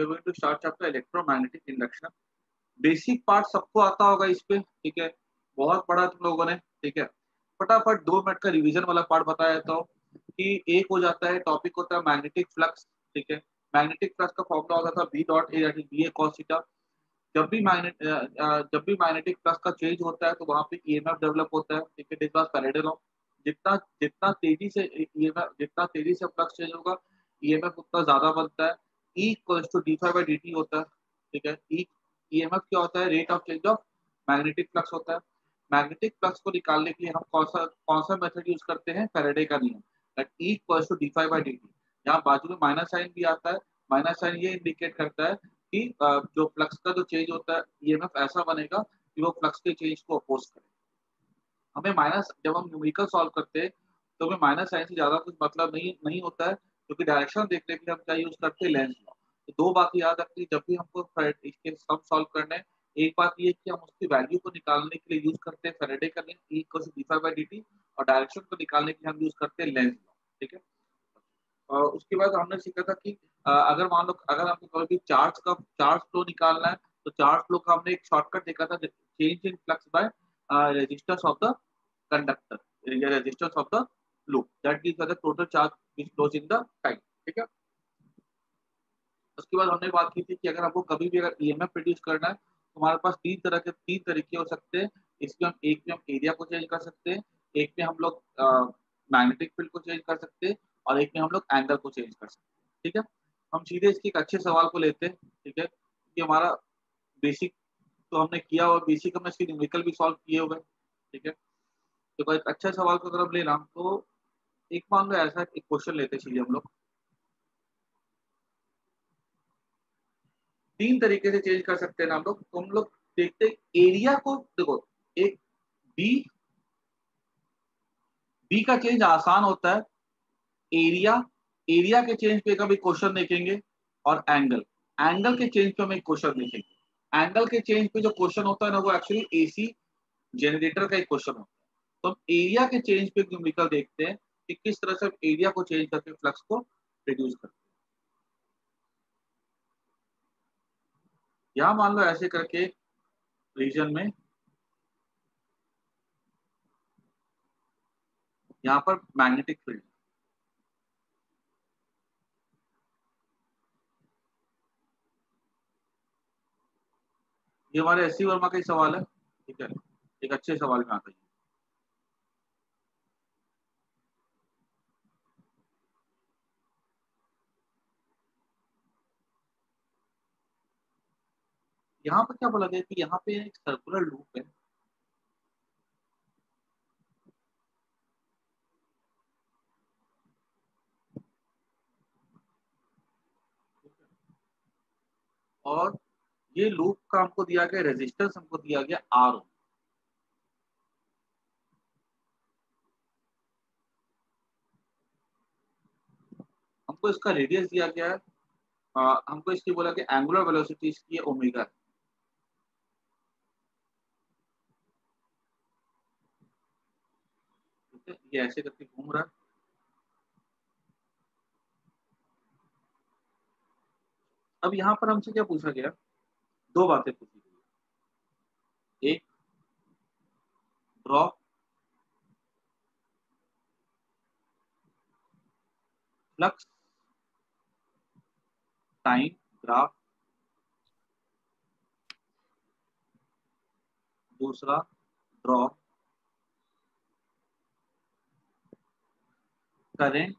We are going to start chapter electromagnetic induction. Basic part सबको आता होगा इस पे, ठीक है, बहुत पढ़ा तुम लोगों ने, ठीक है। फटाफट 2 मिनट का रिवीजन वाला पार्ट बताया देता हूँ कि एक हो जाता है, टॉपिक होता है मैग्नेटिक फ्लक्स, ठीक है। मैग्नेटिक फ्लक्स का फॉर्मूला होता था B dot A, B A cos theta. जब भी मैग्नेटिक फ्लक्स का चेंज होता है तो वहां पे ईएमएफ डेवलप होता है, ठीक है। This was Faraday law. जितना जितना तेजी से ईएमएफ, जितना तेजी से फ्लक्स चेंज होगा, ईएमएफ उतना ज्यादा बनता है। E equals to D phi by D T होता है, ठीक है। ई ईएमएफ क्या होता है? Rate of change of magnetic flux होता है। मैग्नेटिक फ्लक्स को निकालने के लिए हम कौन सा मेथड यूज करते हैं? फैराडे का नियम, that E equals to D phi by D T. यहाँ बाजू में माइनस साइन भी आता है। माइनस साइन ये इंडिकेट करता है कि जो फ्लक्स का जो चेंज होता है, ईएमएफ ऐसा बनेगा कि वो फ्लक्स के चेंज को अपोज करे। हमें माइनस, जब हम न्यूमेरिकल सॉल्व करते हैं तो हमें माइनस साइन से ज्यादा कुछ मतलब नहीं नहीं होता है, क्योंकि डायरेक्शन देखने के लिए हम क्या यूज करते हैं? Lenz law. तो 2 बात याद रखनी, जब भी हमको इसके सम सॉल्व करने हैं, एक बात ये कि हम उसकी वैल्यू को निकालने के लिए यूज करते हैं फैराडे का नियम, E equals to D phi by D T, और डायरेक्शन को निकालने के लिए हम यूज करते हैं लेंस लॉ, ठीक है। और उसके बाद हमने सीखा था कि अगर मान लो, अगर हमको कभी चार्ज फ्लो निकालना है, तो चार्ज फ्लो का हमने एक शॉर्टकट देखा था, change in flux by resistance of the conductor या resistance of the loop, that gives the total charge which flows in the time, ठीक है। उसके बाद हमने बात की थी कि अगर आपको कभी भी अगर ईएमएफ प्रोड्यूस करना है तो हमारे पास तीन तरीके हो सकते हैं। इसमें हम एक में हम एरिया को चेंज कर सकते हैं, एक में हम लोग मैग्नेटिक फील्ड को चेंज कर सकते हैं, और एक में हम लोग एंगल को चेंज कर सकते हैं, ठीक है। हम सीधे इसके एक अच्छे सवाल को लेते हैं, ठीक है, कि हमारा बेसिक तो हमने किया और बेसिक हमने इसके न्यूमेरिकल भी सॉल्व किए हुए, ठीक है। तो एक अच्छा सवाल को अगर हम ले रहा हूं तो एक मान लो ऐसा एक क्वेश्चन लेते हैं सीधे हम लोग। 3 तरीके से चेंज कर सकते हैं ना हम लोग। तो हम लोग देखते हैं एरिया को, देखो एक बी बी का चेंज आसान होता है। एरिया एरिया के चेंज पे कभी क्वेश्चन देखेंगे, और एंगल एंगल के चेंज पे हम एक क्वेश्चन देखेंगे। एंगल के चेंज पे जो क्वेश्चन होता है ना, वो एक्चुअली एसी जनरेटर का एक क्वेश्चन होता है। तो हम एरिया के चेंज पे न्यूमेरिकल देखते हैं कि किस तरह से एरिया को चेंज करके फ्लक्स को रिड्यूस करते हैं। यहाँ मान लो ऐसे करके रीजन में, यहाँ पर मैग्नेटिक फील्ड, ये हमारे एस सी वर्मा का ही सवाल है, ठीक है। एक अच्छे सवाल में आता है। यहाँ पर क्या बोला गया कि यहाँ पे एक सर्कुलर लूप है, और ये लूप का हमको दिया गया रेजिस्टेंस, हमको दिया गया आर। हमको इसका रेडियस दिया गया है, हमको इसकी बोला कि एंगुलर वेलोसिटी इसकी ओमेगा है, ठीक है। ये ऐसे करके घूम रहा है। अब यहाँ पर हमसे क्या पूछा गया? 2 बातें पूछी गई। एक, ड्रॉ फ्लक्स टाइम ग्राफ। दूसरा, ड्रॉ करेंट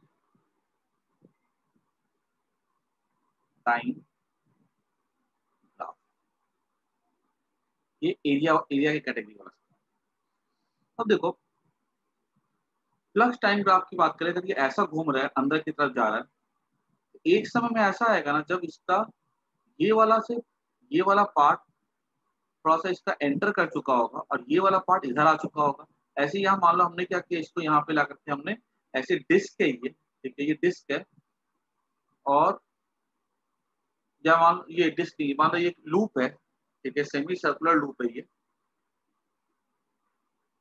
टाइम ग्राफ। ये एरिया एरिया की कैटेगरी वाला। अब देखो, फ्लक्स टाइम ग्राफ की बात करें, जब ये ऐसा घूम रहा है, अंदर की तरफ जा रहा है, तो एक समय में ऐसा आएगा ना, जब इसका ये वाला से ये वाला पार्ट थोड़ा सा इसका एंटर कर चुका होगा और ये वाला पार्ट इधर आ चुका होगा। ऐसे ही यहाँ मान लो हमने क्या किया, इसको यहाँ पे ला करके हमने ऐसे डिस्क है ये, ठीक है, ये डिस्क है, और या मान लो ये डिस्क नहीं, मान लो ये लूप है, ठीक है, सेमी सर्कुलर लूप है ये।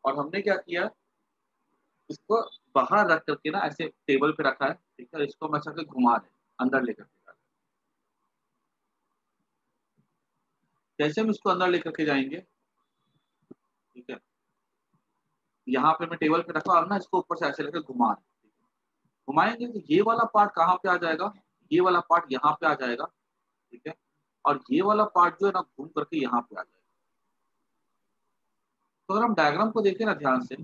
और हमने क्या किया, इसको बाहर रख करके ना ऐसे टेबल पे रखा है, ठीक है, इसको हम ऐसा करके घुमा रहे हैं, अंदर लेकर के। जैसे हम इसको अंदर लेकर के जाएंगे, ठीक है, यहाँ पे मैं टेबल पे रखा और ना इसको ऊपर से ऐसे लेकर घुमाएंगे तो ये वाला पार्ट कहाँ पे आ जाएगा, ये वाला पार्ट यहाँ पे आ जाएगा, ठीक है, और ये वाला पार्ट जो है ना घूम करके यहाँ पे आ जाएगा। तो अगर हम डायग्राम को देखें ना ध्यान से,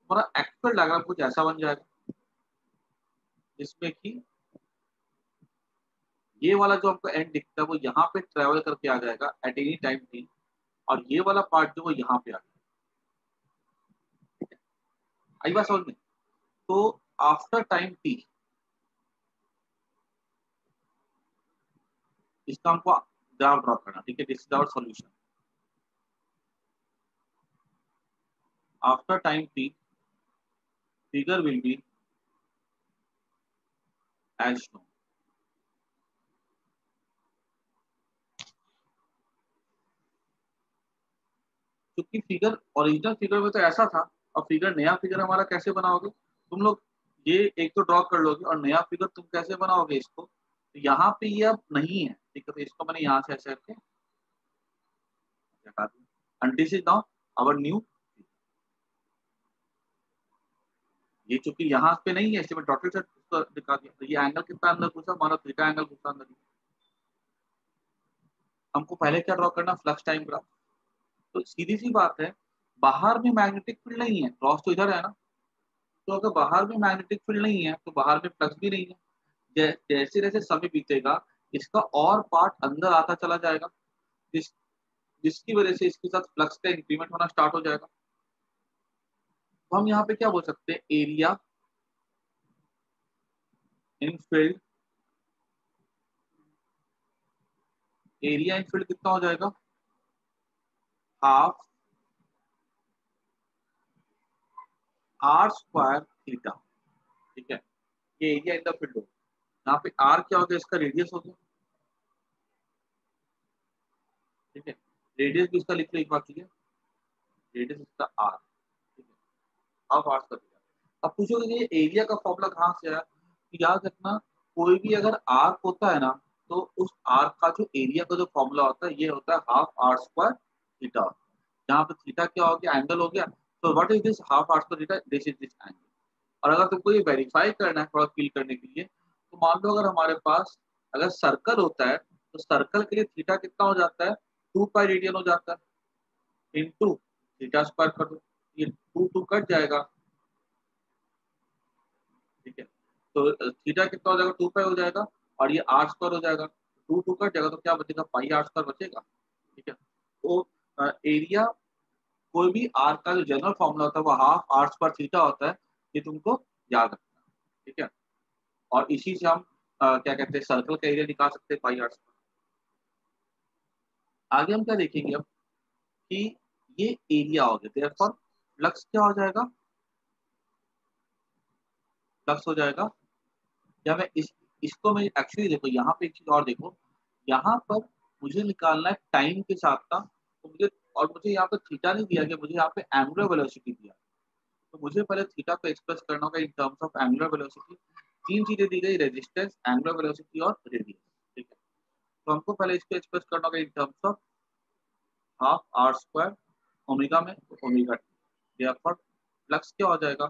हमारा एक्चुअल डायग्राम कुछ ऐसा बन जाएगा, जिसमें कि ये वाला जो हमको एंड दिखता है वो यहाँ पे ट्रेवल करके आ जाएगा एट एनी टाइम टी, और ये वाला पार्ट जो वो यहाँ पे आ जाएगा। आई बात समझ में? तो आफ्टर टाइम टी इसका हमको ग्राफ ड्रॉ करना, ठीक है, this is our solution. After time T figure will be as shown. क्योंकि फिगर ओरिजिनल फिगर में तो ऐसा था, और फिगर नया फिगर हमारा कैसे बनाओगे तुम लोग, ये एक तो ड्रॉ कर लोगे और नया फिगर तुम कैसे बनाओगे इसको, तो यहाँ पे ये अब नहीं है, ठीक है, तो इसको मैंने यहाँ से ऐसे करके हटा दिया, and this is now our new. ये चूंकि यहाँ पे नहीं है इसलिए मैं डॉटेड से दिखा दिया, तो ये एंगल कितना अंदर घुसा, हमारा थीटा एंगल घुसा अंदर। हमको पहले क्या ड्रॉ करना, फ्लक्स टाइम ग्राफ। तो सीधी सी बात है, बाहर में मैग्नेटिक फील्ड नहीं है, क्रॉस तो इधर है ना, तो अगर बाहर में मैग्नेटिक फील्ड नहीं है तो बाहर में फ्लक्स भी नहीं है। जैसे जैसे समय बीतेगा इसका और पार्ट अंदर आता चला जाएगा, जिस जिसकी वजह से इसके साथ फ्लक्स का इंक्रीमेंट होना स्टार्ट हो जाएगा। तो हम यहाँ पे क्या बोल सकते हैं, area in field, area in field कितना हो जाएगा, हाफ आर स्क्वायर थीटा, ठीक है, ये एरिया इन द फील्ड हो। यहाँ पे आर क्या हो गया, इसका रेडियस हो गया, ठीक है, रेडियस भी इसका लिख लो एक बात, ठीक है, रेडियस इसका आर, ठीक है, हाफ आर कर दिया। अब पूछोगे ये एरिया का फॉर्मूला कहाँ से आया, तो याद रखना कोई भी अगर आर्क होता है ना, तो उस आर्क का जो एरिया का जो फॉर्मूला होता है ये होता है हाफ आर स्क्वायर थीटा। जहाँ पे थीटा क्या हो गया, एंगल हो गया, तो what is this half R square theta, this is this angle. और अगर तुमको ये वेरीफाई करना है थोड़ा फील करने के लिए, तो मान लो अगर हमारे पास अगर सर्कल होता है तो सर्कल के लिए थीटा कितना हो जाता है, 2 पाई रेडियन हो जाता है, इंटू थीटा स्क्वायर कर दो, ये 2 कट जाएगा, ठीक है, तो थीटा कितना हो जाएगा, 2 पाई हो जाएगा, और ये आर स्क्वायर हो जाएगा, 2 कट जाएगा तो क्या बचेगा, पाई आर स्क्वायर बचेगा, ठीक है। तो एरिया कोई भी आर का जो जनरल फॉर्मूला होता है वो हाफ आर स्क्वायर थीटा होता है, ये तुमको याद रखना है, ठीक है। और इसी से हम क्या कहते हैं, सर्कल का एरिया निकाल सकते हैं, पाई आर स्क्वायर। आगे हम क्या देखेंगे अब, कि ये एरिया हो गया, देयरफॉर फ्लक्स क्या हो जाएगा, फ्लक्स हो जाएगा, या मैं इसको मैं एक्चुअली देखो यहाँ पे एक चीज और देखो, यहाँ पर मुझे निकालना है टाइम के साथ का, तो मुझे, और मुझे यहाँ पे थीटा नहीं दिया गया, मुझे यहाँ पे एंगुलर वेलोसिटी दिया, तो मुझे पहले थीटा को एक्सप्रेस करना होगा in terms of angular velocity. तीन चीजें दी गई, रेजिस्टेंस, एंगुलर वेलोसिटी और रेडियस, ठीक है। तो हमको पहले इसको एक्सप्रेस करना होगा in terms of half R square omega में, तो ओमेगा टी, देयरफॉर फ्लक्स क्या हो जाएगा,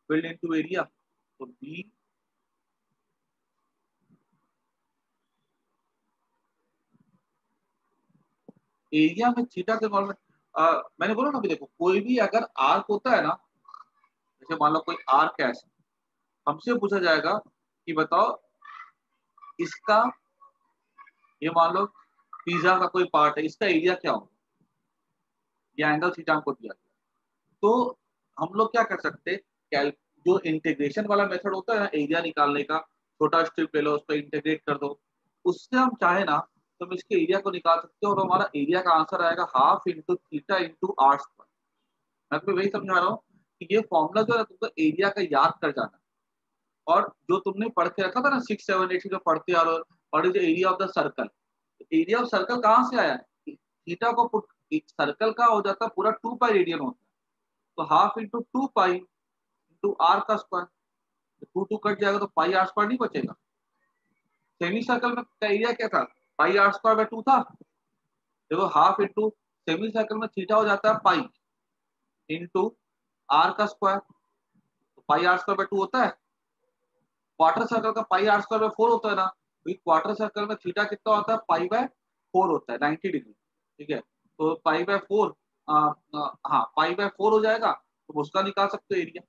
फील्ड इनटू एरिया, तो बी एरिया में थीटा के फॉर्म में, मैंने बोला ना, अभी देखो कोई भी अगर आर्क होता है ना, जैसे मान लो कोई आर्क है, हमसे पूछा जाएगा कि बताओ इसका, ये मान लो पिज्जा का कोई पार्ट है, इसका एरिया क्या होगा, ये एंगल थीटा हमको दिया गया, तो हम लोग क्या कर सकते हैं, जो इंटीग्रेशन वाला मेथड होता है ना एरिया निकालने का, छोटा स्ट्रिप ले लो उस पर इंटीग्रेट कर दो, उससे हम चाहे ना तो हम इसके एरिया को निकाल सकते हैं, और हमारा एरिया का आंसर आएगा half into theta into R square. मैं तुम्हें वही समझा रहा हूँ कि ये फॉर्मूला जो है तुमको एरिया का याद कर जाना है। और जो तुमने पढ़ के रखा था ना 6 7 8 जो पढ़ते आ रहे हो, what is the area of the circle, area of circle कहाँ से आया है, थीटा को पुट, सर्कल का हो जाता है पूरा 2 पाई रेडियन होता है, तो half into 2 pi into R का स्क्वायर, 2 कट जाएगा तो पाई आर स्क्वायर नहीं बचेगा। सेमी सर्कल में का एरिया क्या था, पाई आर स्क्वायर बाय 2 था। देखो हाफ इंटू सेमी सर्कल में थीटा हो जाता है पाई इंटू आर का स्क्वायर, तो पाई आर स्क्वायर बाय 2 होता है। क्वार्टर सर्कल का पाई आर स्क्वायर बाय 4 होता है ना, तो क्वार्टर सर्कल में थीटा कितना होता है, पाई बाय 4 होता है, 90 डिग्री। ठीक है, तो पाई बाय 4, हाँ पाई बाय 4 हो जाएगा, तो उसका निकाल सकते हो एरिया।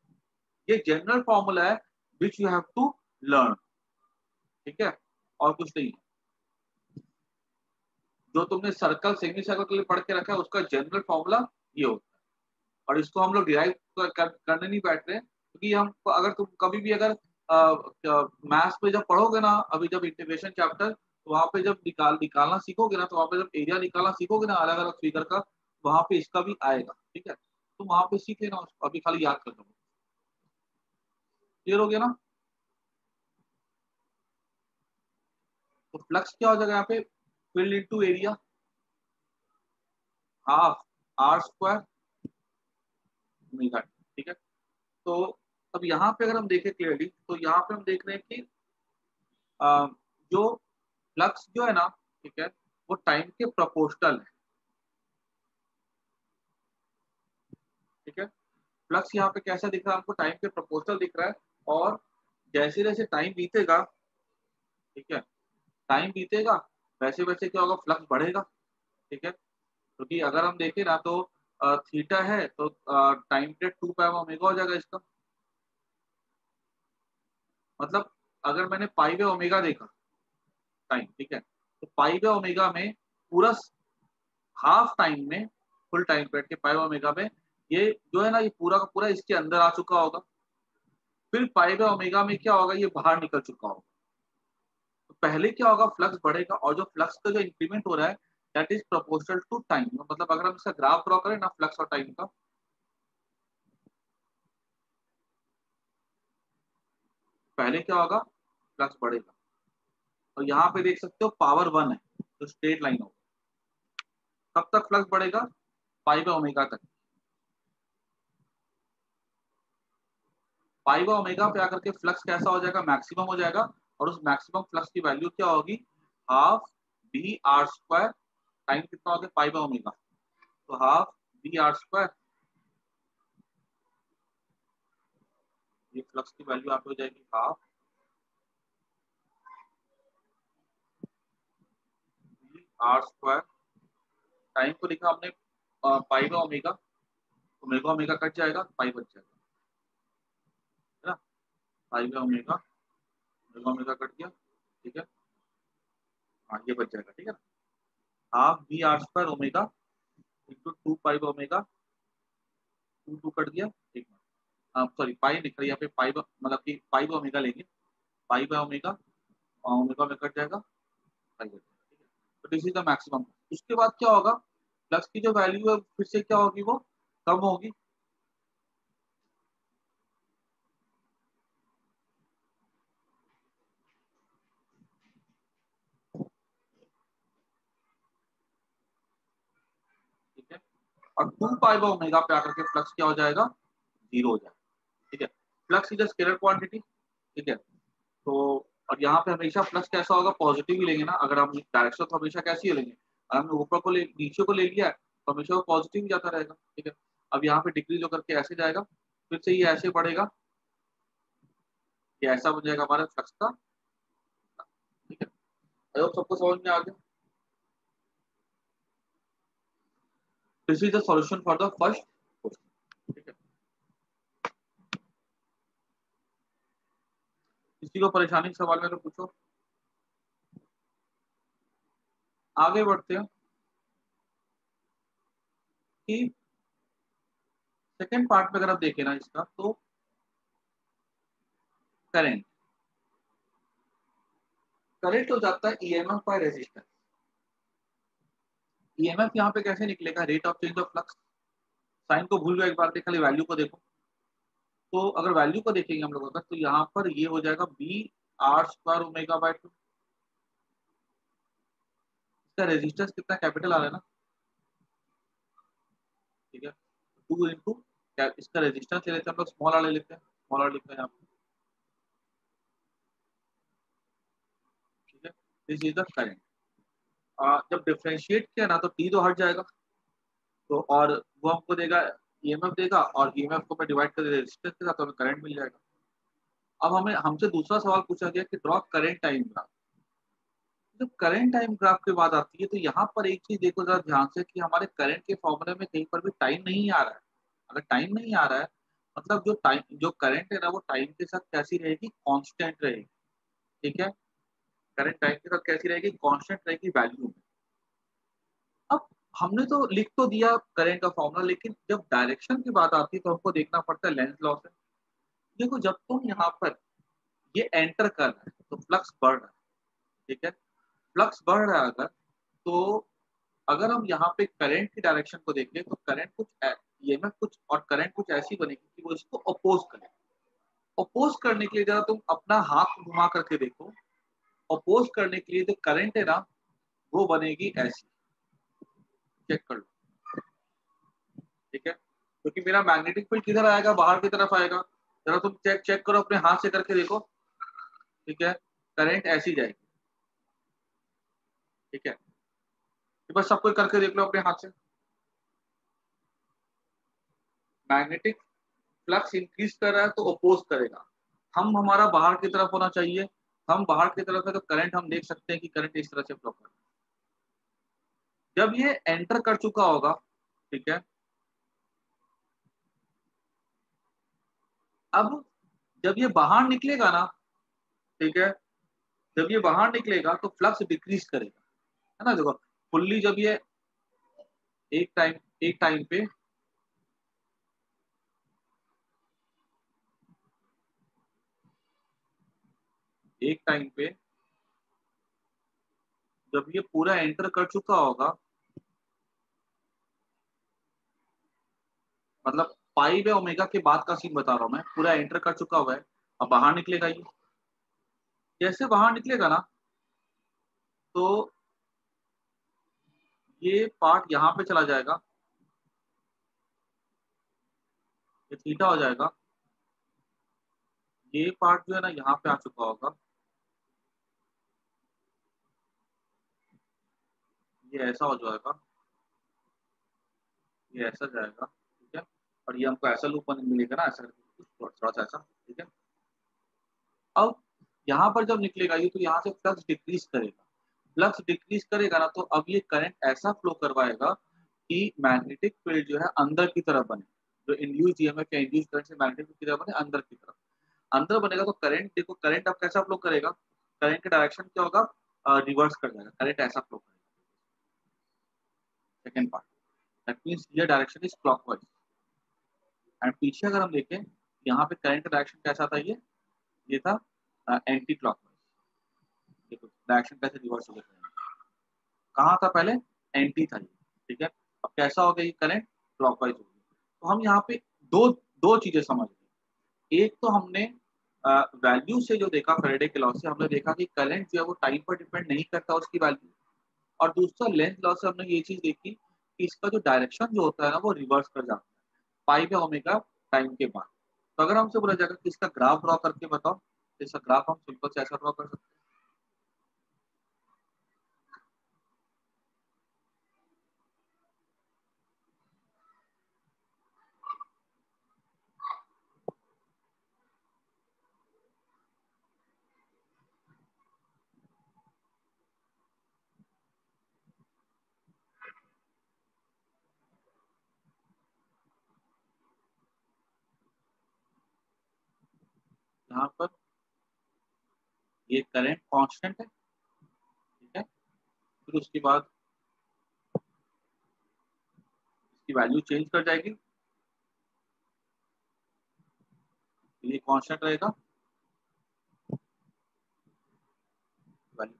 ये जनरल फॉर्मूला है which you have to learn. ठीक है, और कुछ नहीं है। जो तुमने सर्कल सेमी सर्कल के लिए पढ़ के रखा है उसका जनरल फॉर्मूला ये होता है। और इसको हम लोग डिराइव करने नहीं बैठ रहे, क्योंकि हम अगर तुम कभी भी अगर मैथ्स में जब पढ़ोगे ना, अभी जब इंटीग्रेशन चैप्टर, तो वहां पे जब निकालना सीखोगे ना, तो वहां पे जब एरिया निकालना सीखोगे ना अलग अलग फिगर का, वहां पे इसका भी आएगा। ठीक है, तुम वहां पे सीख लेना उसको, अभी खाली याद कर लो। क्लियर हो गया ना? तो फ्लक्स क्या हो जाएगा यहाँ पे, field into area half R square omega. ठीक है, तो अब यहाँ पे अगर हम देखें क्लियरली, तो यहाँ पे हम देख रहे हैं कि जो फ्लक्स जो है ना, ठीक है, वो टाइम के प्रोपोर्शनल है। ठीक है, फ्लक्स यहाँ पे कैसा दिख रहा है हमको, टाइम के प्रोपोर्शनल दिख रहा है। और जैसे जैसे टाइम बीतेगा, ठीक है, टाइम बीतेगा वैसे वैसे क्या होगा, फ्लक्स बढ़ेगा। ठीक है, क्योंकि अगर हम देखें ना तो थीटा है तो टाइम पीरियड 2 पाई ओमेगा हो जाएगा इसका। मतलब अगर मैंने पाई बाय ओमेगा देखा टाइम, ठीक है, तो पाई बाय ओमेगा में पूरा हाफ टाइम में, फुल टाइम पीरियड के पाई बाय ओमेगा में, ये जो है ना, ये पूरा का पूरा इसके अंदर आ चुका होगा। फिर पाई बाय ओमेगा में क्या होगा, ये बाहर निकल चुका होगा। तो पहले क्या होगा, फ्लक्स बढ़ेगा, और जो फ्लक्स का जो इंक्रीमेंट हो रहा है that is proportional to time. मतलब अगर हम इसका ग्राफ ड्रॉ करें ना फ्लक्स और टाइम का, पहले क्या होगा, फ्लक्स बढ़ेगा। और यहाँ पे देख सकते हो पावर 1 है, तो स्ट्रेट लाइन होगा। कब तक फ्लक्स बढ़ेगा, पाई बाय ओमेगा तक। पाई बाय ओमेगा पे आकर के फ्लक्स कैसा हो जाएगा, मैक्सिमम हो जाएगा। और उस मैक्सिमम फ्लक्स की वैल्यू क्या होगी, half B R square. Time कितना हो गया, पाई बाय ओमेगा, तो हाफ बी आर स्क्वायर। ये फ्लक्स की वैल्यू आप हो जाएगी half B R square. Time को लिखा हमने pi by omega, omega omega cut जाएगा, पाई बच जाएगा, है ना। Pi by omega, omega omega cut गया। ठीक है, हाँ ये बच जाएगा। ठीक है, half B R square omega into 2 pi by omega, 2 2 cut गया। ठीक है, सॉरी पाई लिख रही है यहाँ पे, पाई मतलब कि पाई बाय ओमेगा लेंगे, पाई बाय ओमेगा, ओमेगा में कट जाएगा, पाई बच जाएगा। ठीक है, तो दिस इज द मैक्सिमम। उसके बाद क्या होगा, फ्लक्स की जो वैल्यू है फिर से क्या होगी, वो कम होगी। ठीक है, और 2 पाई बाय ओमेगा पे आकर के फ्लक्स क्या हो जाएगा, जीरो हो जाएगा। ठीक है, flux is a scalar quantity. ठीक है, तो और यहाँ पे हमेशा फ्लक्स कैसा होगा, पॉजिटिव ही लेंगे ना। अगर हम डायरेक्शन तो हमेशा कैसी ही लेंगे, अगर हमने ऊपर को नीचे को ले लिया है तो हमेशा वो पॉजिटिव ही जाता रहेगा। ठीक है, अब यहाँ पे डिक्रीज होकर के ऐसे जाएगा, फिर से ये ऐसे बढ़ेगा, ये ऐसा बन जाएगा हमारा फ्लक्स का। ठीक है, आई होप सबको समझ में आ गया। This is the solution for the first question. ठीक है, किसी को परेशानी के सवाल में तो पूछो। आगे बढ़ते हैं कि सेकेंड पार्ट में अगर आप देखें ना इसका, तो करेंट, करंट हो जाता है ईएमएफ बाय रेजिस्टेंस। ईएमएफ यहाँ पे कैसे निकलेगा, rate of change of flux. Sign को भूल जाओ, एक बार खाली वैल्यू को देखो। तो अगर वैल्यू को देखेंगे हम लोग अगर, तो यहाँ पर ये हो जाएगा B R square omega by 2। इसका रेजिस्टेंस कितना, कैपिटल आ रहा है ना। ठीक है, 2 इंटू इसका रेजिस्टेंस ले लेते हैं हम लोग, स्मॉल आर ले लेते हैं, स्मॉल आर लिखते हैं यहाँ पे। ठीक है, दिस इज द करंट। जब डिफरेंशिएट किया ना तो टी तो हट जाएगा, तो और वो हमको देगा ईएमएफ देगा, और ईएमएफ को मैं डिवाइड कर रेजिस्टेंस के साथ, तो हमें करंट मिल जाएगा। अब हमें हमसे दूसरा सवाल पूछा गया कि ड्रॉ करंट टाइम ग्राफ। जब करंट टाइम ग्राफ की बात आती है तो यहाँ पर एक चीज देखो जरा ध्यान से कि हमारे करंट के फॉर्मूले में कहीं पर भी टाइम नहीं आ रहा है। अगर टाइम नहीं आ रहा है मतलब जो करंट है ना वो टाइम के साथ कैसी रहेगी, कांस्टेंट रहेगी। ठीक है, करंट टाइम के साथ कैसी रहेगी, कांस्टेंट रहेगी वैल्यू में। अब हमने तो लिख तो दिया करंट का फॉर्मूला, लेकिन जब डायरेक्शन की बात आती है तो हमको देखना पड़ता है लेंस लॉ से। देखो जब तुम यहाँ पर ये एंटर कर रहे हैं तो फ्लक्स बढ़ रहा है। ठीक है, फ्लक्स बढ़ रहा है अगर, तो अगर हम यहाँ पे करंट की डायरेक्शन को देखें तो करंट कुछ ईएमएफ कुछ और करंट कुछ ऐसी बनेगी कि वो इसको अपोज करे। अपोज करने के लिए जरा तुम अपना हाथ घुमा करके देखो, अपोज करने के लिए जो करंट है ना वो बनेगी ऐसी। चेक कर लो। ठीक है, क्योंकि मेरा मैग्नेटिक फील्ड किधर आएगा, बाहर की तरफ आएगा। जरा तुम चेक चेक करो अपने हाथ से करके देखो। ठीक है, करंट ऐसी जाएगी। ठीक है, तो बस सबको करके देख लो अपने हाथ से। मैग्नेटिक फ्लक्स इंक्रीज कर रहा है तो अपोज करेगा। हम हमारा बाहर की तरफ होना चाहिए, हम बाहर की तरफ है तो करंट हम देख सकते हैं कि करंट इस तरह से फ्लो कर रहा है। जब ये एंटर कर चुका होगा, ठीक है, अब जब ये बाहर निकलेगा ना, ठीक है, जब ये बाहर निकलेगा तो फ्लक्स डिक्रीज करेगा। है ना, देखो फुल्ली जब ये एक टाइम पे एक टाइम पे जब ये पूरा एंटर कर चुका होगा, मतलब पाई बाय ओमेगा के बाद का सीन बता रहा हूं मैं, पूरा एंटर कर चुका हुआ है। अब बाहर निकलेगा ये, जैसे बाहर निकलेगा ना तो ये पार्ट यहाँ पे चला जाएगा, ये थीटा हो जाएगा। ये पार्ट जो है ना यहाँ पे आ चुका होगा, ये ऐसा हो जाएगा, ये ऐसा जाएगा। ठीक है, और ये हमको ऐसा लूप मिलेगा ना, ऐसा थोड़ा सा ऐसा। ठीक है, अब यहाँ पर जब निकलेगा ये तो यहाँ से फ्लक्स डिक्रीज करेगा। फ्लक्स डिक्रीज करेगा ना तो अब ये करंट ऐसा फ्लो करवाएगा कि मैग्नेटिक फील्ड जो है अंदर की तरफ बने। जो इंड्यूस ईएमएफ या इंड्यूस करंट से मैग्नेटिक फील्ड की तरफ बने, अंदर की तरफ। अंदर बनेगा तो करंट देखो, करंट अब कैसा फ्लो करेगा, करंट का डायरेक्शन क्या होगा, रिवर्स कर जाएगा, करंट ऐसा फ्लो करेगा। सेकंड पार्ट, दैट मींस ये डायरेक्शन इज क्लॉकवाइज। एंड पीछे अगर हम देखें यहाँ पे करंट का डायरेक्शन कैसा था, ये था एंटी क्लॉकवाइज। देखो डायरेक्शन कैसे रिवर्स हो गया, कहाँ था पहले, एंटी था ये। ठीक है, अब कैसा हो गया ये करंट, क्लॉकवाइज हो गया। तो हम यहाँ पे दो दो चीजें समझ गए। एक तो हमने वैल्यू से जो देखा, फैराडे के लॉ से हमने देखा कि करंट जो है वो टाइम पर डिपेंड नहीं करता उसकी वैल्यू। और दूसरा लेंथ लॉ से हमने ये चीज देखी कि इसका जो डायरेक्शन जो होता है ना वो रिवर्स कर जाता है पाई बाय ओमेगा टाइम के बाद। तो अगर हमसे बोला जाएगा कि इसका ग्राफ ड्रॉ करके बताओ, तो इसका ग्राफ हम सिंपल से ऐसा ड्रॉ कर सकते हैं। यहाँ पर ये करंट कांस्टेंट है। ठीक है, फिर उसके बाद इसकी वैल्यू चेंज कर जाएगी, ये कांस्टेंट रहेगा, वैल्यू।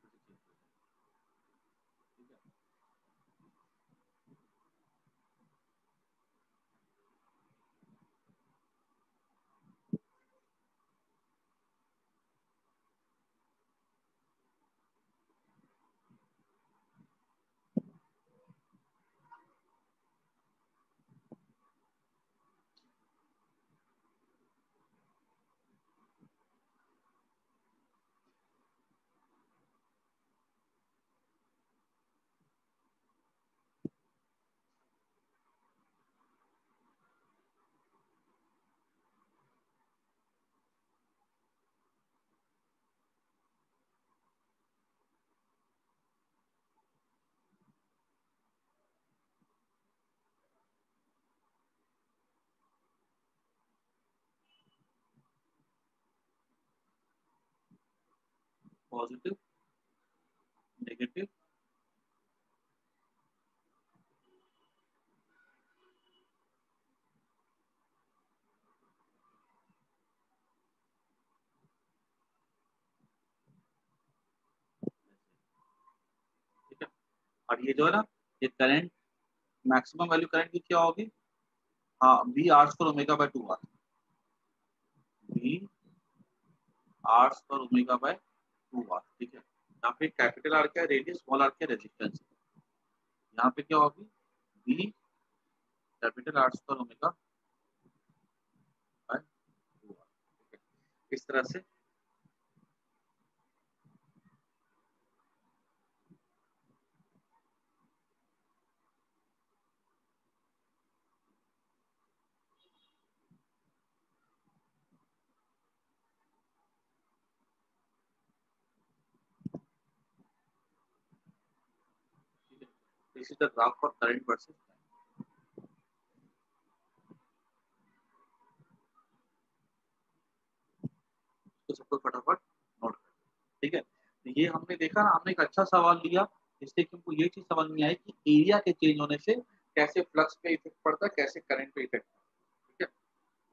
पॉजिटिव, नेगेटिव, ठीक है। और ये जो है ना, ये करंट मैक्सिमम वैल्यू करंट की क्या होगी? हाँ, B R square omega by 2 R, B R square omega by 2 R, ठीक है। यहाँ पे कैपिटल आर क्या है? रेडियस, स्मॉल आर क्या है? रेजिस्टेंस। यहाँ पे क्या होगी? B capital R square omega by 2 R, ठीक है। इस तरह से this is the graph for current versus, तो सबको फटाफट नोट कर, ठीक है। तो ये हमने देखा ना, हमने एक अच्छा सवाल लिया जिससे कि हमको ये चीज समझ में आई कि एरिया के चेंज होने से कैसे फ्लक्स पे इफेक्ट पड़ता है, कैसे करंट पे इफेक्ट पड़ता है, ठीक है।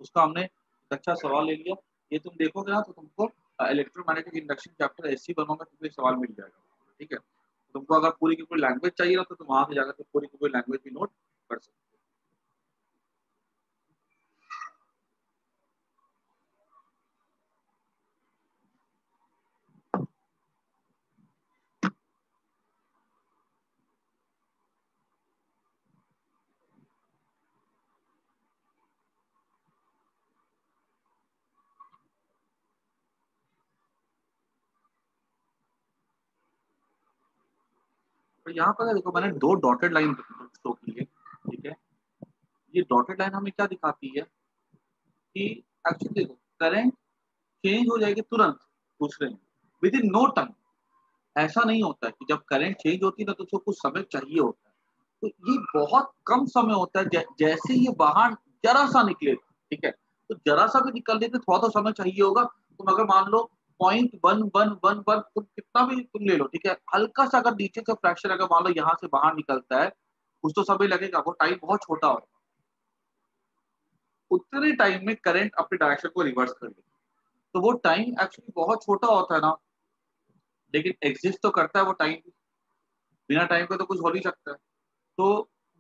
उसका हमने एक अच्छा सवाल ले लिया। ये तुम देखोगे ना तो तुमको इलेक्ट्रोमैग्नेटिक इंडक्शन चैप्टर एससी बनोगे तो तुमको सवाल मिल जाएगा, ठीक है। तुमको अगर पूरी की पूरी लैंग्वेज चाहिए ना तो तुम वहां से जाकर के पूरी की पूरी लैंग्वेज भी नोट कर सकते हो। तो यहाँ पर देखो मैंने दो डॉटेड लाइन शो की है, ठीक है। ये डॉटेड लाइन हमें क्या दिखाती है कि एक्चुअली देखो करंट चेंज हो जाएगी तुरंत दूसरे में, विद इन नो टाइम। ऐसा नहीं होता है कि जब करंट चेंज होती है ना तो उसको कुछ समय चाहिए होता है। तो ये बहुत कम समय होता है, जैसे ये बाहर जरा सा निकले, ठीक है। तो जरा सा भी निकलने में थोड़ा तो समय चाहिए होगा। तुम अगर मान लो 0.1111 तुम कितना भी तुम ले लो, ठीक है, हल्का सा अगर नीचे का फ्रैक्शन अगर मान लो यहाँ से बाहर निकलता है, कुछ तो समय लगेगा, वो टाइम बहुत छोटा होगा। उतने टाइम में करंट अपने डायरेक्शन को रिवर्स कर ले, तो वो टाइम एक्चुअली बहुत छोटा होता है ना, लेकिन एग्जिस्ट तो करता है वो टाइम। बिना टाइम के तो कुछ हो नहीं सकता है। तो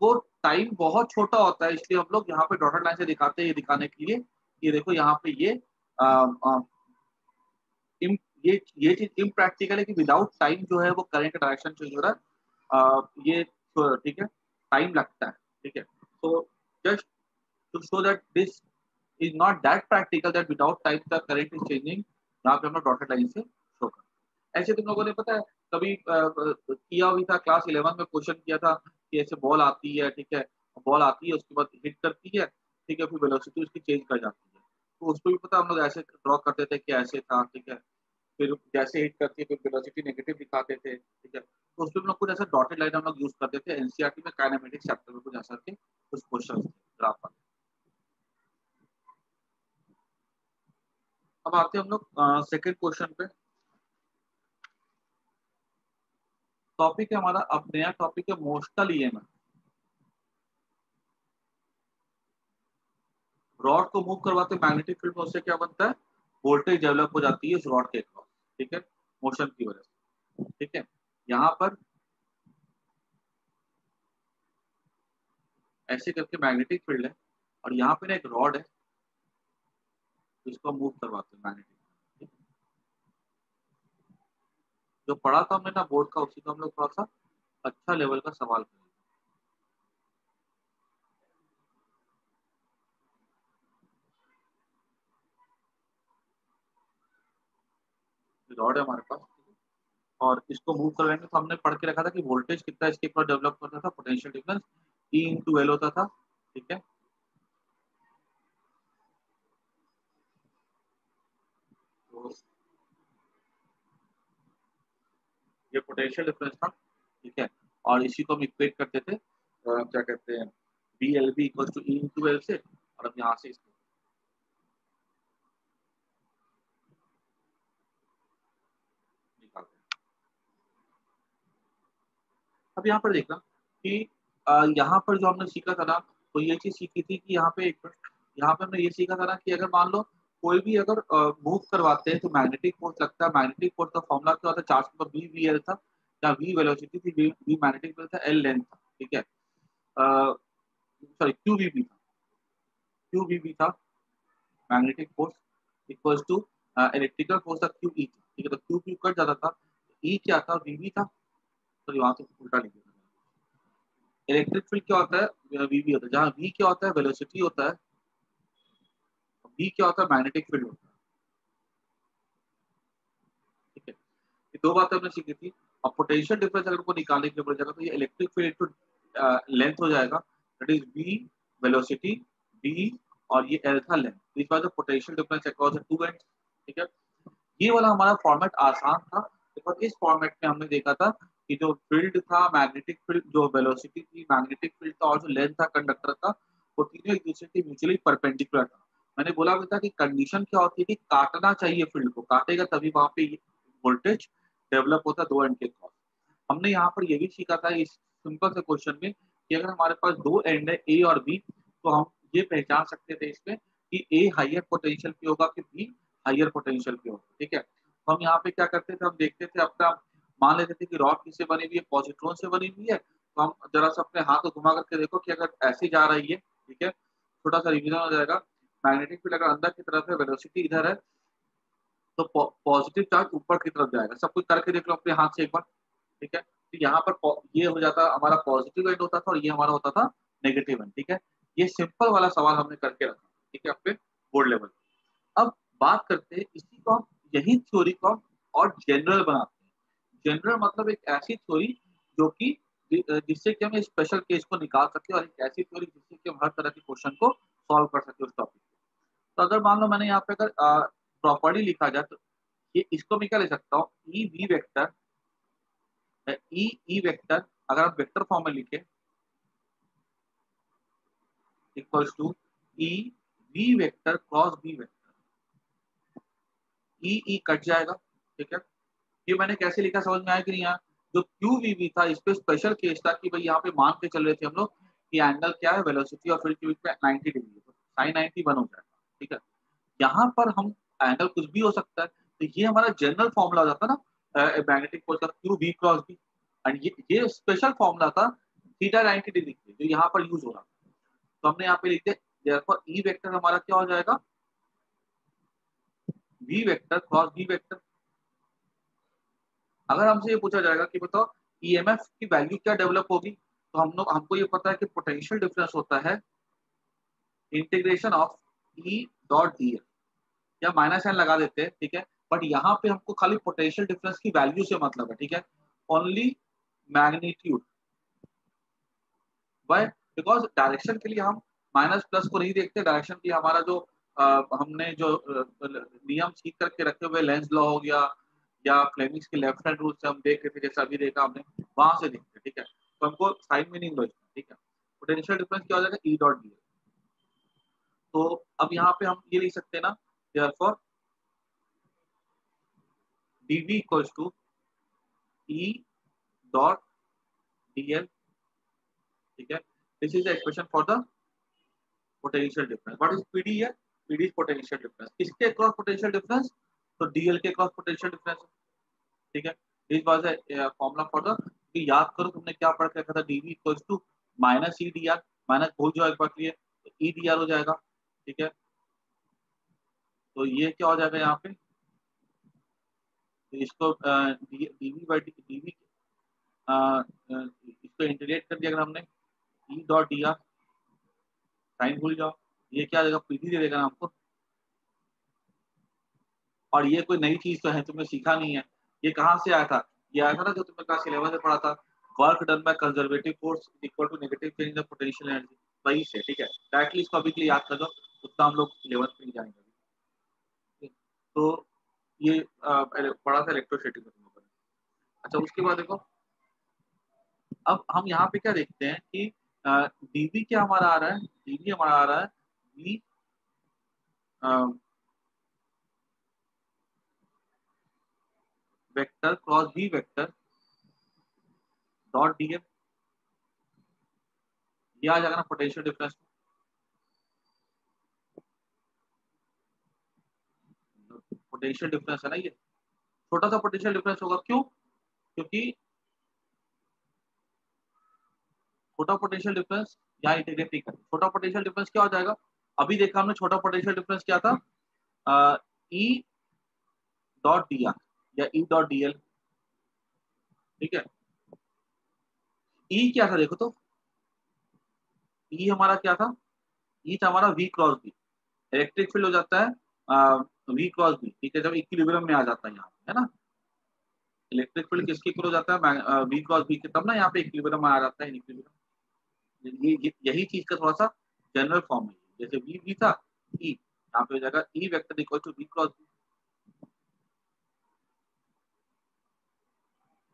वो टाइम बहुत छोटा होता है, इसलिए हम लोग यहाँ पे डॉटेड लाइन से दिखाते हैं, ये दिखाने के लिए कि देखो यहाँ पे ये आ, आ, इम, ये चीज इम्प्रैक्टिकल है कि विदाउट टाइम जो है वो करंट का डायरेक्शन चेंज हो रहा है। ये ठीक है, टाइम लगता है, ठीक है। तो just to show that this is not that practical that without time the current is changing, यहाँ पे हम लोग डॉटेड लाइन से शो कर। ऐसे तुम लोगों ने पता है कभी किया भी था, क्लास 11 में क्वेश्चन किया था कि ऐसे बॉल आती है, ठीक है, बॉल आती है उसके बाद हिट करती है, ठीक है, फिर वेलोसिटी उसकी चेंज कर जाती है। तो उसको भी पता हम लोग ऐसे ड्रॉ करते थे कि ऐसे था, ठीक है। फिर जैसे हिट करती है फिर वेलोसिटी नेगेटिव दिखाते थे, ठीक है। तो उसमें हम लोग कुछ ऐसा डॉटेड लाइन हम लोग यूज करते थे, एनसीईआरटी में काइनेमेटिक्स चैप्टर में कुछ ऐसा के कुछ क्वेश्चन थे ग्राफ वाले। अब आते हैं हम लोग सेकंड क्वेश्चन पे। टॉपिक है हमारा, अब नया टॉपिक है मोशनल ईएमएफ। रॉड को मूव करवाते मैग्नेटिक फील्ड में, उससे क्या बनता है? वोल्टेज डेवलप हो जाती है उस रॉड के अक्रॉस, ठीक है, मोशन की वजह से, ठीक है। यहाँ पर ऐसे करके मैग्नेटिक फील्ड है और यहाँ पे ना एक रॉड है जिसको मूव करवाते हैं मैग्नेटिक। जो पढ़ा था हमने ना बोर्ड का, उसी को हम लोग थोड़ा सा अच्छा लेवल का सवाल करेंगे। रॉड है हमारे पास, और इसको मूव करवाएंगे तो हमने पढ़ के रखा था कि वोल्टेज कितना इसके ऊपर डेवलप करता था, पोटेंशियल डिफरेंस ई इंटू एल होता था, ठीक है। तो ये पोटेंशियल डिफरेंस था, ठीक है। और इसी को हम इक्वेट करते थे क्या कहते हैं, B L B equal to E into L से, और अब यहाँ से इसको निकाल अब यहाँ पर देखना कि यहाँ पर जो हमने सीखा था ना, तो ये चीज सीखी थी कि यहाँ पे यहाँ पे हमने ये सीखा था ना कि अगर मान लो कोई भी अगर मूव करवाते हैं तो मैग्नेटिक फोर्स लगता है। मैग्नेटिक फोर्स का फॉर्मूला क्या होता है, चार्ज के ऊपर बी वी एल था, या वी वेलोसिटी थी, वी मैग्नेटिक फील्ड था, एल लेंथ था, ठीक है। सॉरी क्यू वी बी था, क्यू वी बी था magnetic force equals to electrical force था क्यू ई था, ठीक है। तो क्यू क्यू कट जाता था, ई क्या था, वी बी था। तो वहां से उल्टा लिख दिया। इलेक्ट्रिक फील्ड क्या होता है, वी बी होता है, जहाँ वी क्या होता है, वेलोसिटी होता है, बी क्या होता है, मैग्नेटिक फील्ड होता है, ठीक है। ये दो बातें हमने सीखी थी। अब पोटेंशियल डिफरेंस अगर को निकालने के लिए बोला जाएगा तो ये इलेक्ट्रिक फील्ड इनटू लेंथ हो जाएगा, that is B velocity, B और ये एल था length, this was the potential difference across the two ends, ठीक है। ये वाला हमारा फॉर्मेट आसान था, बिकॉज इस फॉर्मेट में हमने देखा था कि जो फील्ड था, मैग्नेटिक फील्ड, जो वेलोसिटी थी, मैग्नेटिक फील्ड था और जो लेंथ था कंडक्टर का, वो तीनों एक दूसरे के म्यूचुअली परपेंडिकुलर था। मैंने बोला भी था कि कंडीशन क्या होती है कि काटना चाहिए फील्ड को, काटेगा तभी वहां पे वोल्टेज डेवलप होता है दो एंड के क्रॉस। हमने यहाँ पर ये भी सीखा था इस सिंपल से क्वेश्चन में कि अगर हमारे पास दो एंड है ए और बी, तो हम ये पहचान सकते थे इसमें कि ए हाइयर पोटेंशियल पे होगा कि बी हाइयर पोटेंशियल पे होगा, ठीक है। तो हम यहाँ पे क्या करते थे, हम देखते थे अपना, मान लेते थे कि रॉड किससे बनी हुई है, पॉजिट्रॉन से बनी हुई है, तो हम जरा सा अपने हाथ को घुमा करके देखो कि अगर ऐसे जा रही है, ठीक है, छोटा सा रिविजन हो जाएगा। मैग्नेटिक फील्ड अगर अंदर की तरफ है, वेलोसिटी इधर है, तो पॉजिटिव चार्ज ऊपर की तरफ जाएगा। सब कुछ करके देख लो अपने हाथ से एक बार, ठीक है। तो यहाँ पर ये हो जाता हमारा पॉजिटिव एंड होता था और ये हमारा होता था नेगेटिव एंड, ठीक है। ये सिंपल वाला सवाल हमने करके रखा, ठीक है, अपने बोर्ड लेवल। अब बात करते हैं इसी को हम, यही थ्योरी को हम और जनरल बनाते हैं। जनरल मतलब एक ऐसी थ्योरी जो कि जिससे कि हम स्पेशल केस को निकाल सकते हैं, और एक ऐसी थ्योरी जिससे कि हम हर तरह के क्वेश्चन को सॉल्व कर सकते हैं उस टॉपिक को। तो अगर मान लो मैंने यहाँ पे अगर प्रॉपर्टी लिखा जाए तो ये इसको मैं क्या ले सकता हूँ, E V vector, E vector अगर आप वेक्टर फॉर्म में लिखे equals to E V vector cross B vector, E cut जाएगा, ठीक है। ये मैंने कैसे लिखा समझ में आया कि नहीं यार, जो क्यू वी बी था इस पे स्पेशल केस था कि भाई यहाँ पे मान के चल रहे थे हम लोग कि एंगल क्या है, वेलोसिटी और फील्ड के बीच में 90 डिग्री, तो साइन 90 बन हो जाएगा, ठीक है। यहाँ पर हम एंगल कुछ भी हो सकता है, तो ये हमारा जनरल फॉर्मूला हो जाता है ना मैग्नेटिक फोर्स का, Q V cross B. And ये स्पेशल फॉर्मूला था थीटा 90 डिग्री जो यहाँ पर यूज हो रहा है। तो हमने यहाँ पे लिख दिया, therefore ई वेक्टर हमारा क्या हो जाएगा, V vector cross B vector. अगर हमसे ये पूछा जाएगा कि बताओ ईएमएफ की वैल्यू क्या डेवलप होगी, तो हम लोग, हमको ये पता है कि पोटेंशियल डिफरेंस होता है integration of E dot D L, या माइनस साइन लगा देते हैं, ठीक है। बट यहाँ पे हमको खाली पोटेंशियल डिफरेंस की वैल्यू से मतलब है, ठीक है, only magnitude. Why, because direction के लिए हम माइनस प्लस को नहीं देखते, डायरेक्शन के लिए हमारा जो हमने जो नियम सीख करके रखे हुए, लेंस लॉ हो गया या फ्लेमिंग्स के लेफ्ट हैंड रूल से हम देख रहे थे, जैसा अभी देखा हमने, वहां से देखते, ठीक है। तो हमको साइन में नहीं समझना, ठीक है। पोटेंशियल डिफरेंस क्या हो जाएगा, ई डॉट डी। तो अब यहाँ पे हम ये लिख सकते हैं ना, therefore dv equals to E dot dl, ठीक है। This is the expression for the potential difference. What is PD है, पीडी इज पोटेंशियल डिफरेंस, किसके अक्रॉस पोटेंशियल डिफरेंस, तो डीएल के अक्रॉस पोटेंशियल डिफरेंस, ठीक है। This was a formula for the, कि याद करो तुमने क्या पढ़ के रखा था, dv equals to minus E D R, minus भूल जाओ एक बार के लिए, तो ई डी आर हो जाएगा, ठीक है। तो ये क्या हो जाएगा यहाँ पे, तो इसको dv बाई dv इसको इंटीग्रेट कर दिया अगर हमने, E dot D R, sign भूल जाओ, ये क्या आ जाएगा, पीडी दे देगा ना हमको। और ये कोई नई चीज तो है, तुमने सीखा नहीं है, ये कहाँ से आया था, ये आया था ना जो तुमने क्लास 11 में पढ़ा था, work done by conservative force equal to negative change in the potential energy, वही से, ठीक है। डायरेक्टली इसको अभी के लिए याद कर दो, उतना हम लोग 11th में जाएंगे, ठीक है? तो ये पढ़ा था इलेक्ट्रोस्टैटिक में तुम लोगों ने। अच्छा, उसके बाद देखो, अब हम यहाँ पे क्या देखते हैं कि डीवी क्या हमारा आ रहा है, डीवी हमारा आ रहा है V vector cross B vector dot D F, ये आ जाएगा ना पोटेंशियल डिफरेंस। पोटेंशियल डिफरेंस है ना ये, छोटा सा पोटेंशियल डिफरेंस होगा। क्यों? क्योंकि छोटा पोटेंशियल डिफरेंस यहाँ इंटीग्रेट नहीं करते। छोटा पोटेंशियल डिफरेंस क्या हो जाएगा? अभी देखा हमने छोटा पोटेंशियल डिफरेंस क्या था, ई डॉट डी आर या ई डॉट डी एल। ठीक है, ई क्या था देखो तो, ई हमारा क्या था, ई था हमारा V cross B. Electric field हो जाता है वी क्रॉस बी, ठीक है, जब इक्विलिब्रियम में आ जाता है यहाँ पे, है ना। इलेक्ट्रिक फील्ड किसके इक्वल हो जाता है, वी क्रॉस बी के, तब ना यहाँ पे इक्विलिब्रियम में आ जाता है, इक्विलिब्रियम। यही चीज का थोड़ा सा जनरल फॉर्म है। जैसे वी वी था, ई यहाँ पे हो जाएगा E vector equal to V cross B.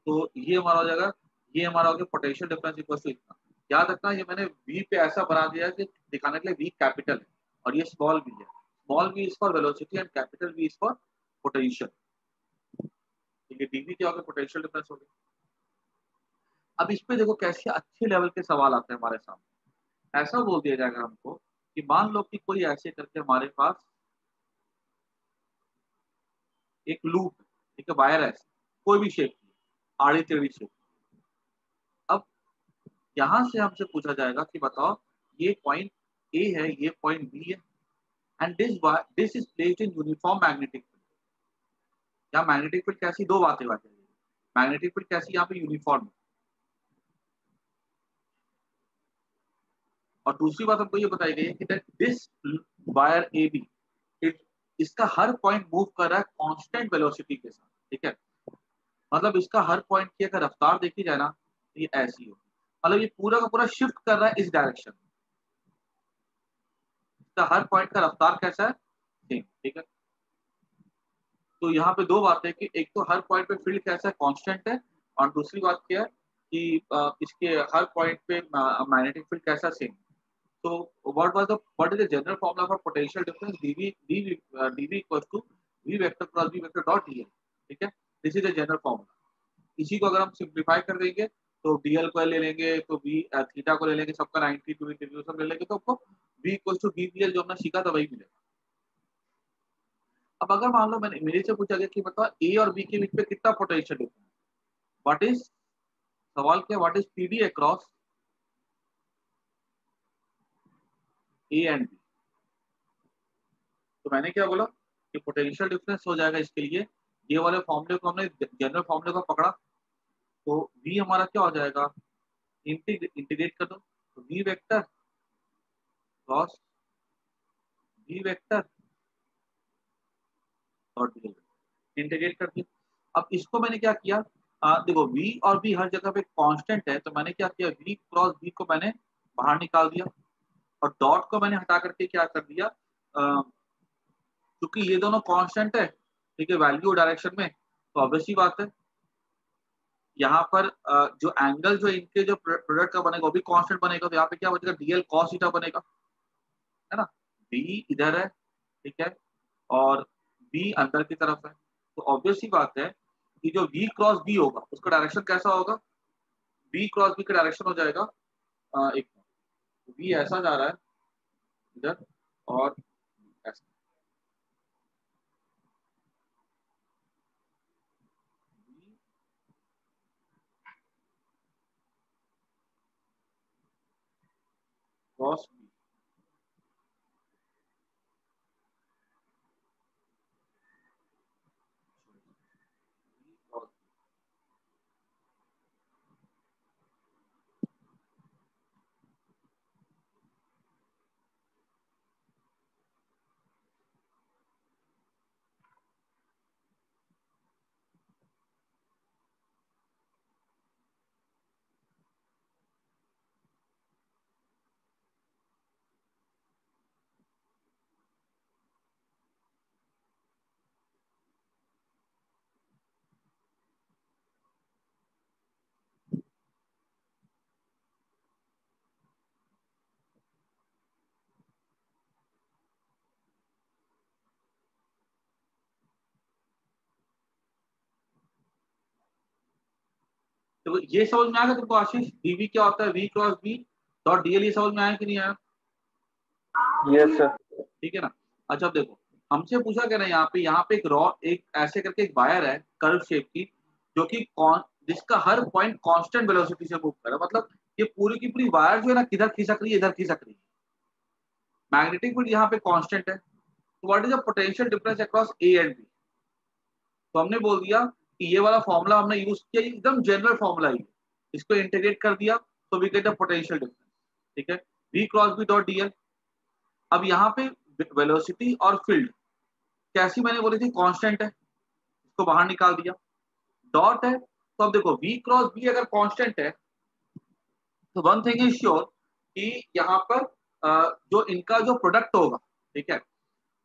तो ये हमारा हो जाएगा, ये हमारा हो गया पोटेंशियल डिफरेंस इक्वल टू इतना। याद रखना ये मैंने वी पे ऐसा बना दिया है कि दिखाने के लिए वी कैपिटल है और ये स्मॉल वी है। Small V is for velocity and capital V is for potential. ठीक है, डीवी क्या हो गया, पोटेंशियल डिफरेंस हो गया। अब इस पे देखो कैसे अच्छे लेवल के सवाल आते हैं हमारे सामने। ऐसा बोल दिया जाएगा हमको कि मान लो कि कोई ऐसे करके हमारे पास एक लूप, ठीक है, वायर है, कोई भी शेप की, आड़ी टेढ़ी शेप। अब यहां से हमसे पूछा जाएगा कि बताओ ये पॉइंट ए है, ये पॉइंट बी है, and this is placed in uniform magnetic field. यहाँ मैग्नेटिक फील्ड कैसी, दो बातें बातें, मैग्नेटिक फील्ड कैसी यहाँ पे यूनिफॉर्म, और दूसरी बात हमको ये बताई गई है कि दिस वायर ए बी, इसका हर पॉइंट मूव कर रहा है कांस्टेंट वेलोसिटी के साथ। ठीक है, मतलब इसका हर पॉइंट की अगर रफ्तार देखी जाए ना तो ये ऐसी हो, मतलब ये पूरा का पूरा शिफ्ट कर रहा है इस डायरेक्शन में। इसका हर पॉइंट का रफ्तार कैसा है, सेम। ठीक है, तो यहाँ पे दो बातें कि एक तो हर पॉइंट पे फील्ड कैसा है, कांस्टेंट है, और दूसरी बात क्या है कि इसके हर पॉइंट पे मैग्नेटिक फील्ड कैसा, same. So what is the general formula for potential difference? dv equals to v vector cross v vector dot dl। ठीक है, this is the general formula. इसी को अगर हम सिंप्लीफाई कर देंगे तो dl को ले लेंगे, तो v थीटा को ले लेंगे, सबका 92 डिग्री सब ले लेंगे, तो आपको v इक्वल्स टू vdl जो हमने सीखा था वही मिलेगा। अब अगर मान लो मैंने मेरे से पूछा गया कि बताओ a और b के बीच में कितना पोटेंशियल डिफरेंस, व्हाट इज, सवाल क्या, what is pd across a and b। तो मैंने क्या बोला कि पोटेंशियल डिफरेंस हो जाएगा इसके लिए, ये वाले फॉर्मूले को हमने जनरल फॉर्मूले को पकड़ा, तो v हमारा क्या हो जाएगा, इंटीग्रेट कर दो, तो v vector cross v vector dot dl, integrate कर दिया। अब इसको मैंने क्या किया, देखो v और b हर जगह पे कांस्टेंट है, तो मैंने क्या किया, v क्रॉस b को मैंने बाहर निकाल दिया और डॉट को मैंने हटा करके क्या कर दिया, क्योंकि ये दोनों कांस्टेंट है, ठीक है, वैल्यू डायरेक्शन में, तो ऑब्वियसली बात है यहाँ पर जो एंगल जो इनके जो प्रोडक्ट का बनेगा वो भी कांस्टेंट बनेगा, तो यहाँ पे क्या बचेगा, डीएल कॉस थीटा बनेगा, है ना। बी इधर है, ठीक है, और बी अंदर की तरफ है, तो ऑब्वियसली बात है कि जो वी क्रॉस बी होगा उसका डायरेक्शन कैसा होगा, बी क्रॉस बी का डायरेक्शन हो जाएगा एक, बी ऐसा जा रहा है इधर और ऐसा, क्रॉस बी। तो ये समझ में आ गया तुमको आशीष, डीवी क्या होता है, V cross B, dot DL ये समझ में आया कि नहीं आया? Yes sir. ठीक है ना। अच्छा अब देखो, हमसे पूछा क्या ना यहाँ पे एक रॉ, एक ऐसे करके एक वायर है कर्व शेप की, जो कि जिसका हर पॉइंट कांस्टेंट वेलोसिटी से मूव कर रहा है। मतलब ये पूरी की पूरी वायर जो है ना, किधर खिसक रही है, इधर खिसक रही है। मैग्नेटिक फील्ड यहाँ पे कांस्टेंट है। तो what is the potential difference across A and B? तो हमने बोल दिया कि ये वाला फॉर्मूला हमने यूज किया, एकदम जनरल फॉर्मूला ही है। इसको इंटीग्रेट कर दिया तो we get the potential difference. ठीक है, V cross B dot DL. अब यहाँ पे वेलोसिटी और फील्ड कैसी मैंने बोली थी, कांस्टेंट है, इसको बाहर निकाल दिया। डॉट है, तो अब देखो v क्रॉस b अगर कांस्टेंट है तो वन थिंग इज श्योर कि यहाँ पर जो इनका जो प्रोडक्ट होगा, ठीक है,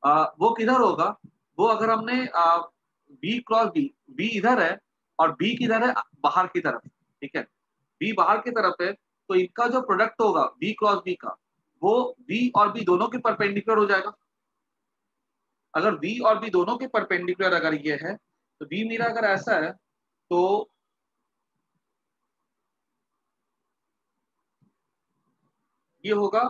वो किधर होगा? वो अगर हमने v क्रॉस b इधर है और b किधर है, बाहर की तरफ। ठीक है, b बाहर की तरफ है, तो इनका जो प्रोडक्ट होगा v क्रॉस b का, वो v और b दोनों के परपेंडिकुलर हो जाएगा। अगर v और b दोनों के परपेंडिकुलर अगर ये है, तो v मेरा अगर ऐसा है तो ये होगा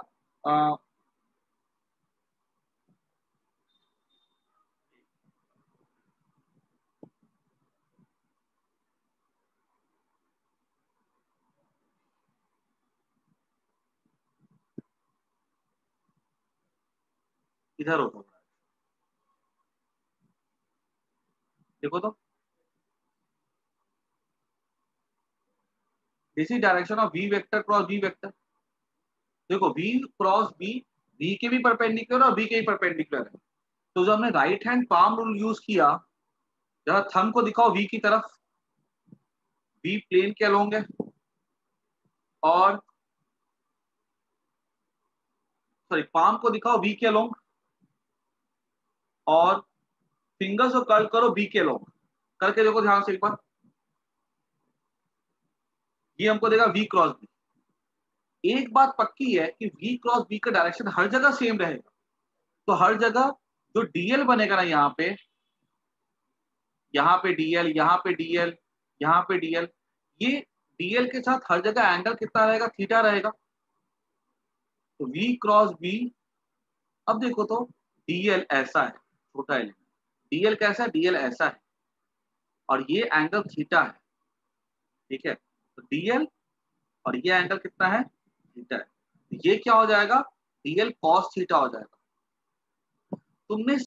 इधर होगा। देखो तो, this is direction of v vector cross b vector. देखो v क्रॉस b, v के भी परपेंडिकुलर और b के भी परपेंडिकुलर है। तो जो हमने right hand palm rule use किया, जरा थंब को दिखाओ v की तरफ, v प्लेन के अलोंग है, और सॉरी पाम को दिखाओ v के अलोंग, और फिंगर्स को कर्ल करो b के अलोंग। करके देखो ध्यान से एक बार, ये हमको देगा v क्रॉस b। एक बात पक्की है कि v क्रॉस b का डायरेक्शन हर जगह सेम रहेगा। तो हर जगह जो डीएल बनेगा ना, यहाँ पे डीएल, यहाँ पे डीएल, यहाँ पे डीएल, ये डीएल के साथ हर जगह एंगल कितना रहेगा, थीटा रहेगा। तो v क्रॉस b, अब देखो तो डीएल ऐसा है, छोटा एलिमेंट, डीएल कैसा है, डीएल ऐसा है, और ये एंगल थीटा है। ठीक है, तो डीएल और ये एंगल कितना है, थीटा है। तो ये क्या हो जाएगा, डीएल कॉस थीटा हो जाएगा। तुमने